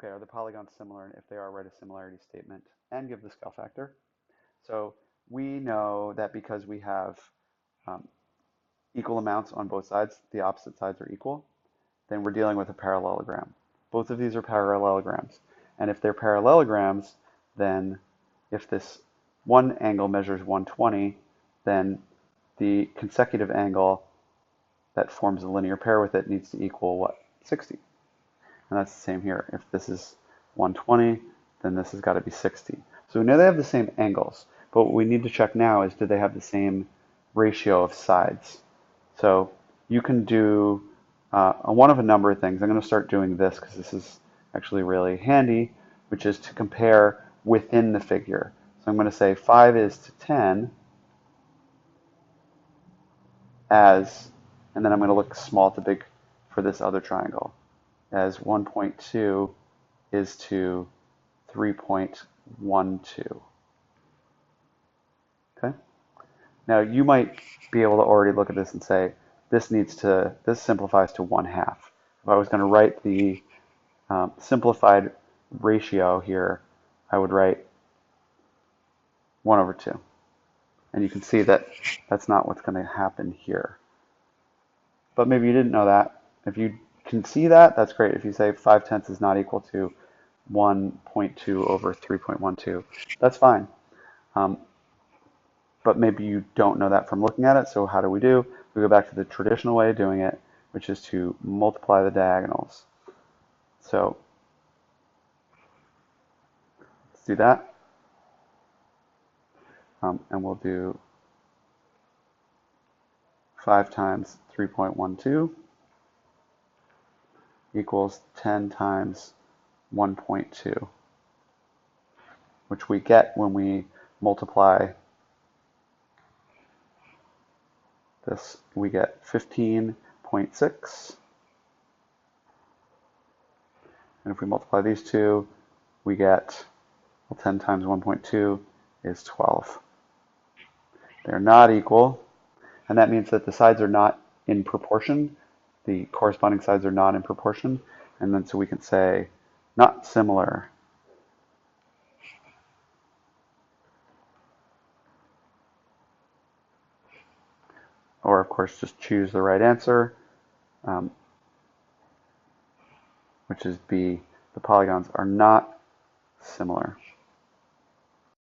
Okay, are the polygons similar? And if they are, write a similarity statement and give the scale factor. So we know that because we have um, equal amounts on both sides, the opposite sides are equal, then we're dealing with a parallelogram. Both of these are parallelograms. And if they're parallelograms, then if this one angle measures 120, then the consecutive angle that forms a linear pair with it needs to equal what? 60. And that's the same here. If this is 120, then this has got to be 60. So we know they have the same angles, but what we need to check now is do they have the same ratio of sides? So you can do one of a number of things. I'm going to start doing this because this is actually really handy, which is to compare within the figure. So I'm going to say 5 is to 10 as, and then I'm going to look small to big for this other triangle, as 1.2 is to 3.12. Okay? Now you might be able to already look at this and say, this simplifies to 1/2. If I was going to write the simplified ratio here, I would write 1/2. And you can see that that's not what's going to happen here. But maybe you didn't know that. If you can see that, that's great. If you say 5/10 is not equal to 1.2 over 3.12, that's fine. But maybe you don't know that from looking at it. So how do? We go back to the traditional way of doing it, which is to multiply the diagonals. So let's do that. And we'll do 5 times 3.12 equals 10 times 1.2, which we get when we multiply this. We get 15.6. And if we multiply these two, we get, well, 10 times 1.2 is 12. They're not equal, and that means that the sides are not in proportion. The corresponding sides are not in proportion, and then so we can say not similar. Or, of course, just choose the right answer, which is B. The polygons are not similar.